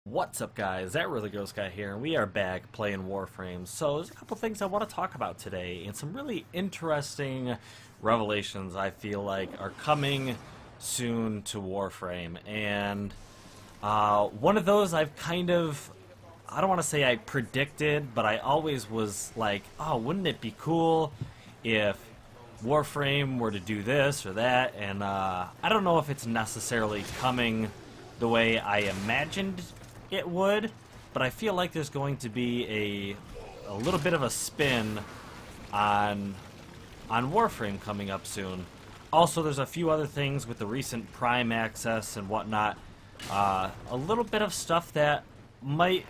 What's up, guys? That Really Ghost Guy here, and we are back playing Warframe. So there's a couple things I want to talk about today, and some really interesting revelations I feel like are coming soon to Warframe. And one of those I've I don't want to say I predicted, but I always was like, oh, wouldn't it be cool if Warframe were to do this or that? And I don't know if it's necessarily coming the way I imagined it would, but I feel like there's going to be a little bit of a spin on Warframe coming up soon. Also, there's a few other things with the recent Prime access and whatnot. A little bit of stuff that might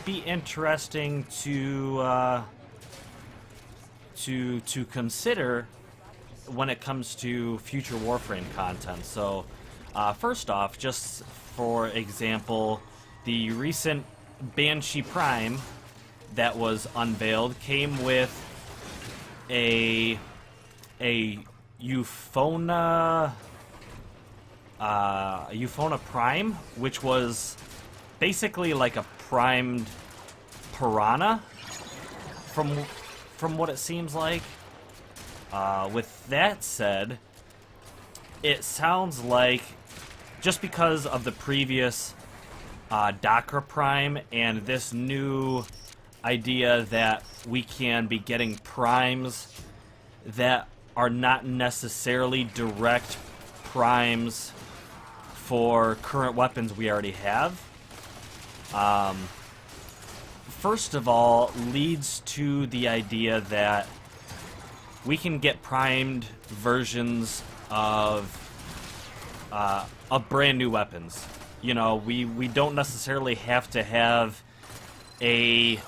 be interesting to consider when it comes to future Warframe content. So, first off, just for example, the recent Banshee Prime that was unveiled came with a Euphona Prime, which was basically like a primed piranha, from what it seems like. With that said, it sounds like, just because of the previous Dakra Prime and this new idea that we can be getting primes that are not necessarily direct primes for current weapons we already have, first of all, leads to the idea that we can get primed versions of brand new weapons. You know, we don't necessarily have to have a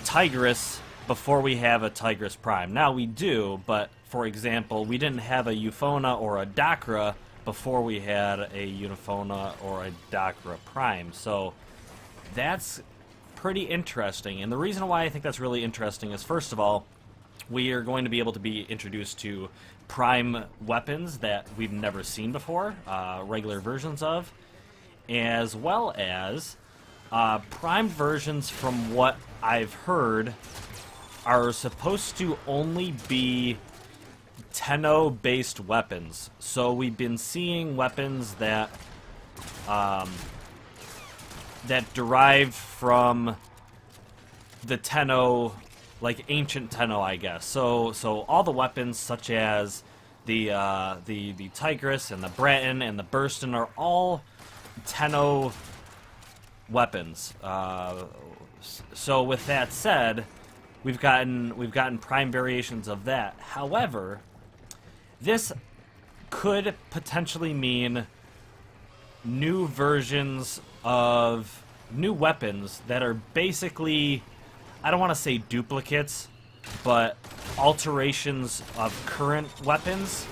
Tigress before we have a Tigress Prime. Now we do, but for example, we didn't have a Euphona or a Dakra before we had a Euphona or a Dakra Prime. So that's pretty interesting. And the reason why I think that's really interesting is, first of all, we are going to be able to be introduced to Prime weapons that we've never seen before, regular versions of, as well as Prime versions, from what I've heard, are supposed to only be Tenno-based weapons. So we've been seeing weapons that derive from the Tenno, like ancient Tenno, I guess. So all the weapons, such as the Tigress and the Bratton and the Burston, are all Tenno weapons. So with that said, we've gotten prime variations of that. However, this could potentially mean new versions of new weapons that are basically, I don't want to say duplicates, but alterations of current weapons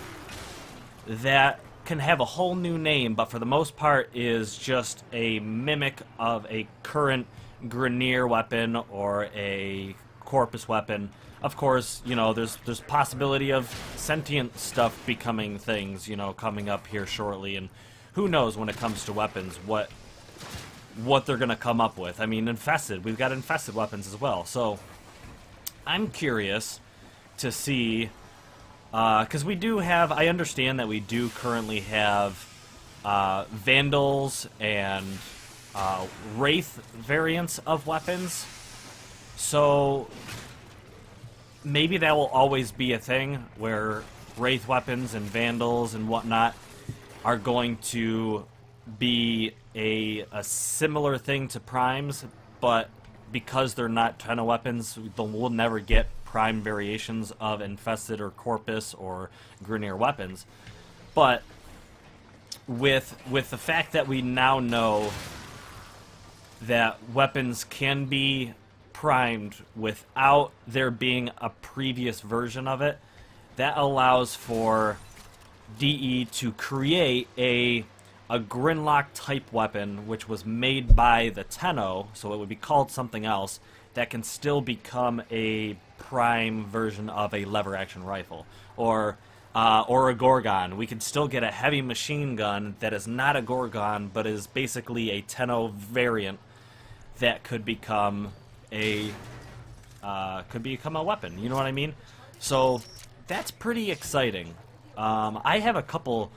that can have a whole new name, but for the most part is just a mimic of a current Grineer weapon or a Corpus weapon. Of course, you know, there's possibility of sentient stuff becoming things, you know, coming up here shortly, and who knows when it comes to weapons what they're going to come up with. I mean, infested. We've got infested weapons as well. So I'm curious to see, because we do have, I understand that we do currently have Vandals and Wraith variants of weapons. So maybe that will always be a thing where Wraith weapons and Vandals and whatnot are going to be a similar thing to Primes, but because they're not Tenno weapons, we'll never get Prime variations of Infested or Corpus or Grineer weapons. But with the fact that we now know that weapons can be primed without there being a previous version of it, that allows for DE to create a Grinlock type weapon, which was made by the Tenno, so it would be called something else, that can still become a prime version of a lever action rifle. Or or a Gorgon. We can still get a heavy machine gun that is not a Gorgon, but is basically a 10-0 variant that could become a weapon. You know what I mean? So that's pretty exciting. I have a couple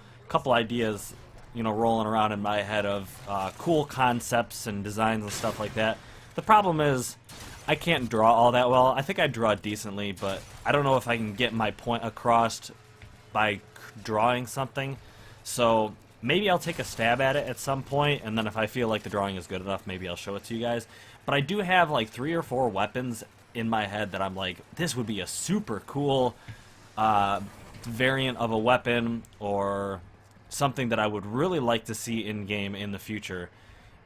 ideas, rolling around in my head of cool concepts and designs and stuff like that. The problem is, I can't draw all that well. I think I draw decently, but I don't know if I can get my point across by drawing something. So maybe I'll take a stab at it at some point, and then if I feel like the drawing is good enough, maybe I'll show it to you guys. But I do have like 3 or 4 weapons in my head that I'm like, this would be a super cool variant of a weapon, or something that I would really like to see in game in the future.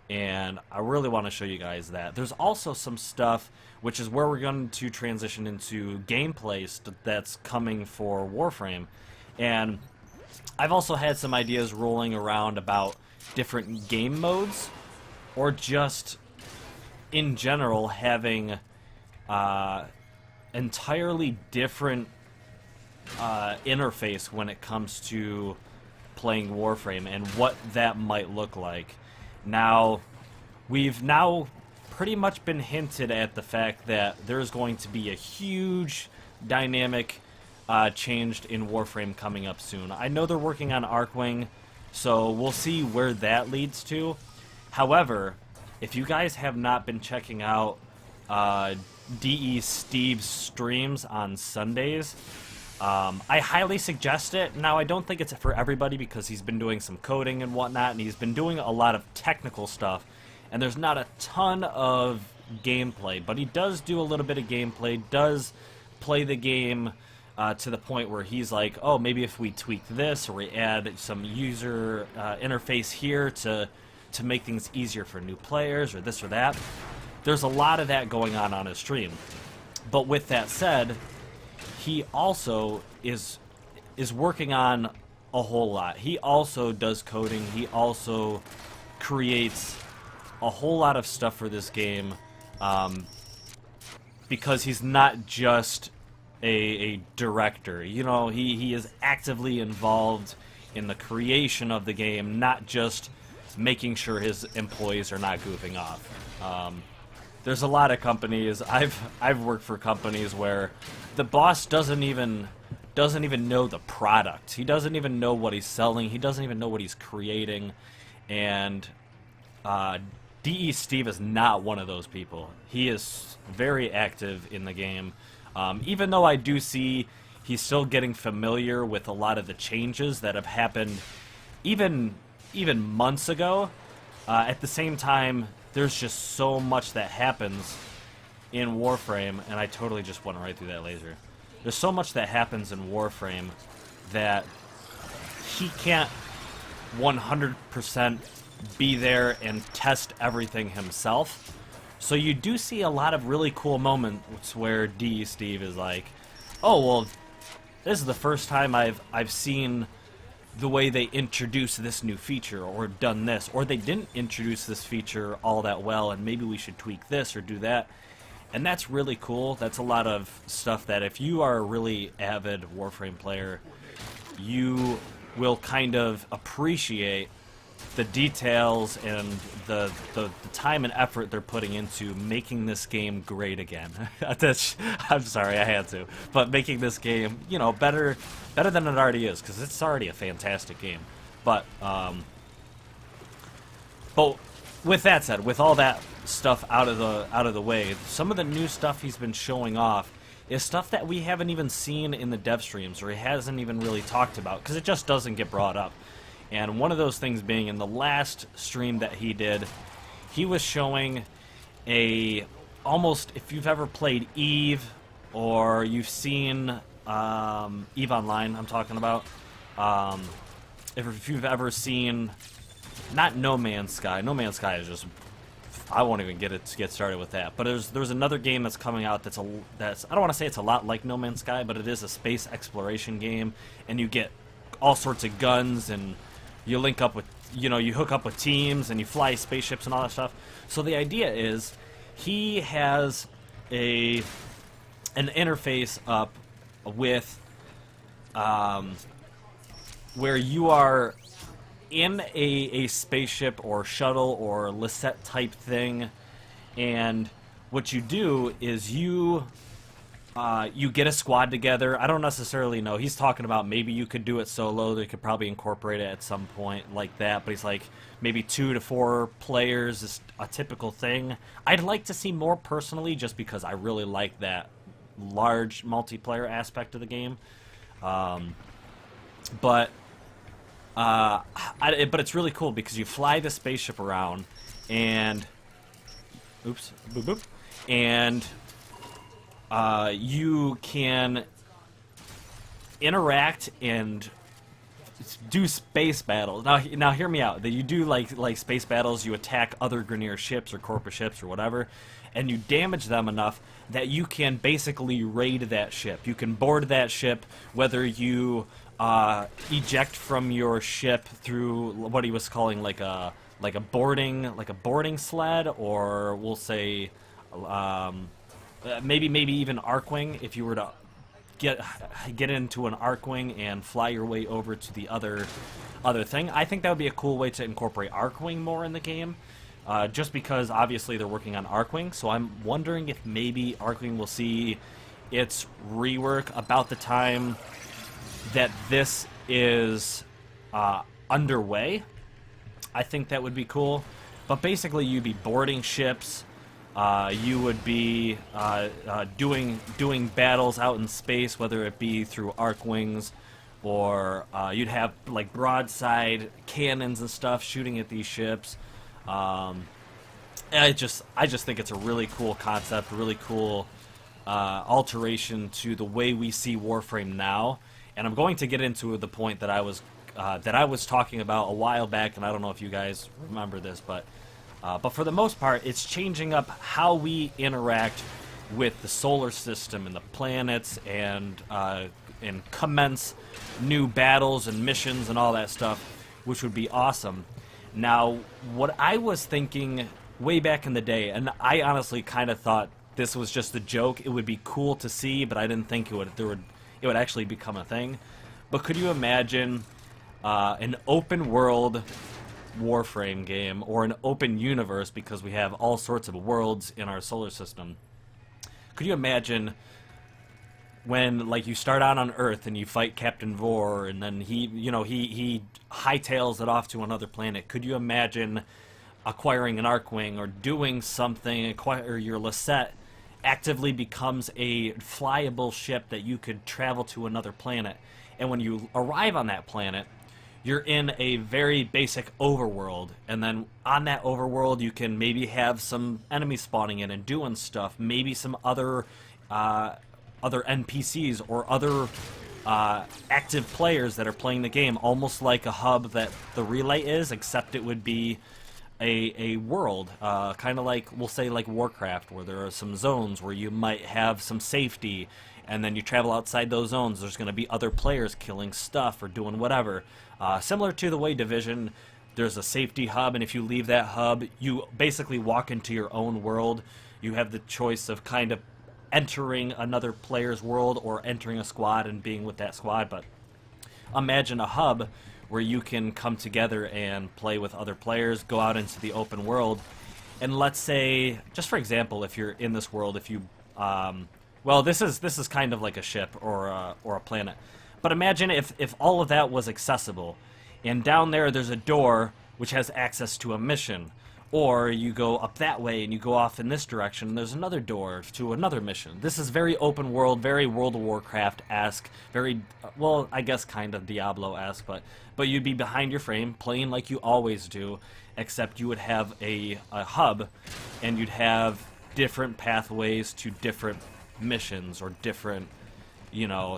And I really want to show you guys that. There's also some stuff, which is where we're going to transition into gameplay that's coming for Warframe. And I've also had some ideas rolling around about different game modes, or just in general having entirely different interface when it comes to playing Warframe and what that might look like. Now, we've pretty much been hinted at the fact that there's going to be a huge dynamic change in Warframe coming up soon. I know they're working on Arcwing, so we'll see where that leads to. However, if you guys have not been checking out DE Steve's streams on Sundays, I highly suggest it. Now, I don't think it's for everybody because he's been doing some coding and whatnot, and he's been doing a lot of technical stuff, and there's not a ton of gameplay, but he does do a little bit of gameplay, does play the game to the point where he's like, oh, maybe if we tweak this, or we add some user interface here to make things easier for new players, or this or that. There's a lot of that going on his stream. But with that said, he also is working on a whole lot. He also does coding. He also creates a whole lot of stuff for this game, because he's not just a director. He is actively involved in the creation of the game, not just making sure his employees are not goofing off. There's a lot of companies. I've worked for companies where the boss doesn't even know the product. He doesn't even know what he's selling. He doesn't even know what he's creating. And DE Steve is not one of those people. He is very active in the game. Even though I do see he's still getting familiar with a lot of the changes that have happened even months ago. At the same time, there's just so much that happens in Warframe, and I totally just went right through that laser. There's so much that happens in Warframe that he can't 100% be there and test everything himself. So you do see a lot of really cool moments where DE Steve is like, oh, well, this is the first time I've seen the way they introduce this new feature, or done this, or they didn't introduce this feature all that well, and maybe we should tweak this or do that. And that's really cool. That's a lot of stuff that if you are a really avid Warframe player, you will kind of appreciate the details and the time and effort they're putting into making this game great again. I'm sorry, I had to. But making this game, better than it already is, because it's already a fantastic game. But with that said, with all that stuff out of the way, some of the new stuff he's been showing off is stuff that we haven't even seen in the dev streams, or he hasn't even really talked about, because it just doesn't get brought up. And one of those things being, in the last stream that he did, he was showing almost, if you've ever played EVE, or you've seen EVE Online, I'm talking about, if you've ever seen, not No Man's Sky. No Man's Sky is just, I won't even get started with that. But there's another game that's coming out that's I don't want to say it's a lot like No Man's Sky, but it is a space exploration game, and you get all sorts of guns, and you link up with, you hook up with teams, and you fly spaceships and all that stuff. So the idea is, he has an interface up with where you are in a spaceship or shuttle or Lisette type thing, and what you do is you get a squad together. I don't necessarily know. He's talking about maybe you could do it solo. They could probably incorporate it at some point like that. But he's like, maybe 2 to 4 players is a typical thing. I'd like to see more personally, just because I really like that large multiplayer aspect of the game. But it's really cool because you fly the spaceship around, and oops, boop boop, and you can interact and do space battles. Now hear me out. That you do like space battles. You attack other Grineer ships or Corpus ships or whatever, and you damage them enough that you can basically raid that ship. You can board that ship, whether you eject from your ship through what he was calling like a boarding sled, or we'll say maybe even Arcwing, if you were to get into an Arcwing and fly your way over to the other thing. I think that would be a cool way to incorporate Arcwing more in the game, just because obviously they're working on Arcwing, so I'm wondering if maybe Arcwing will see its rework about the time that this is underway. I think that would be cool. But basically you'd be boarding ships, you would be doing battles out in space, whether it be through Arcwings, or you'd have like broadside cannons and stuff shooting at these ships. I just think it's a really cool concept, a really cool alteration to the way we see Warframe now. And I'm going to get into the point that I was talking about a while back, and I don't know if you guys remember this, but for the most part, it's changing up how we interact with the solar system and the planets, and commence new battles and missions and all that stuff, which would be awesome. Now, what I was thinking way back in the day, and I honestly kind of thought this was just a joke, it would be cool to see, but I didn't think it would actually become a thing. But could you imagine an open world Warframe game, or an open universe, because we have all sorts of worlds in our solar system? Could you imagine when, like, you start out on Earth and you fight Captain Vor, and then he hightails it off to another planet? Could you imagine acquiring an Arcwing or doing something, or your Lisette actively becomes a flyable ship that you could travel to another planet, and when you arrive on that planet, you're in a very basic overworld, and then on that overworld you can maybe have some enemies spawning in and doing stuff, maybe some other NPCs or other active players that are playing the game, almost like a hub that the Relay is, except it would be a world, kind of like, we'll say like Warcraft, where there are some zones where you might have some safety, and then you travel outside those zones, there's going to be other players killing stuff or doing whatever. Similar to the way Division, there's a safety hub, and if you leave that hub, you basically walk into your own world. You have the choice of kind of entering another player's world or entering a squad and being with that squad. But imagine a hub where you can come together and play with other players, go out into the open world, and let's say, just for example, if you're in this world, if you well, this is kind of like a ship or a planet. But imagine if all of that was accessible, and down there there's a door which has access to a mission, or you go up that way and you go off in this direction and there's another door to another mission. This is very open world, very World of Warcraft-esque, very, well, I guess kind of Diablo-esque, but you'd be behind your frame playing like you always do, except you would have a hub, and you'd have different pathways to different missions, or different,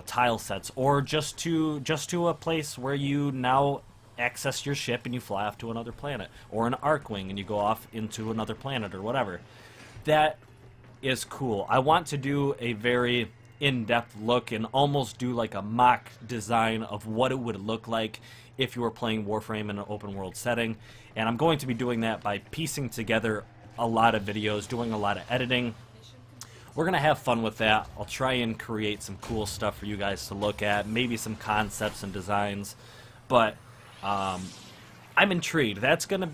tile sets, or just to a place where you now access your ship and you fly off to another planet, or an Arcwing and you go off into another planet, or whatever. That is cool. I want to do a very in-depth look and almost do like a mock design of what it would look like if you were playing Warframe in an open world setting, and I'm going to be doing that by piecing together a lot of videos, doing a lot of editing, we're going to have fun with that. I'll try and create some cool stuff for you guys to look at, maybe some concepts and designs. But I'm intrigued. That's gonna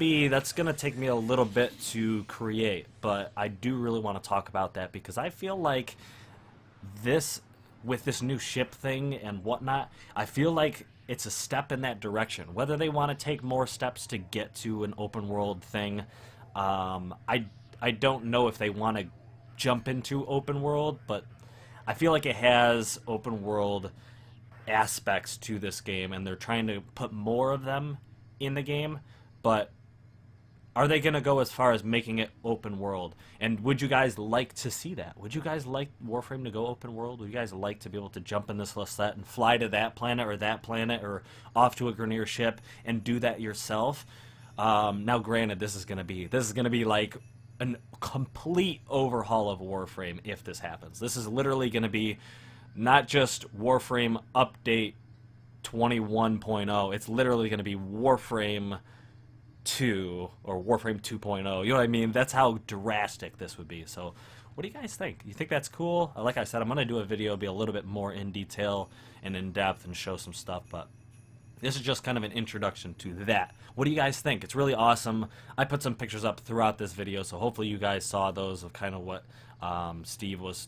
take me a little bit to create, but I do really want to talk about that because I feel like with this new ship thing and whatnot, I feel like it's a step in that direction. Whether they want to take more steps to get to an open world thing, I don't know if they want to jump into open world, but I feel like it has open world aspects to this game, and they're trying to put more of them in the game, but are they going to go as far as making it open world? And would you guys like to see that? Would you guys like Warframe to go open world? Would you guys like to be able to jump in this set and fly to that planet or off to a Grineer ship and do that yourself? Now, granted, this is going to be like a complete overhaul of Warframe if this happens. This is literally going to be not just Warframe update 21.0. It's literally going to be Warframe 2 or Warframe 2.0. You know what I mean? That's how drastic this would be. So what do you guys think? You think that's cool? Like I said, I'm going to do a video, be a little bit more in detail and in depth and show some stuff, but this is just kind of an introduction to that. What do you guys think? It's really awesome. I put some pictures up throughout this video, so hopefully you guys saw those of kind of what Steve was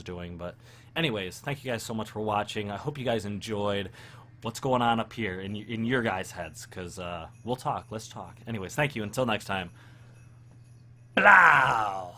doing. But anyways, thank you guys so much for watching. I hope you guys enjoyed what's going on up here in your guys' heads, because we'll talk. Let's talk. Anyways, thank you. Until next time. Blow!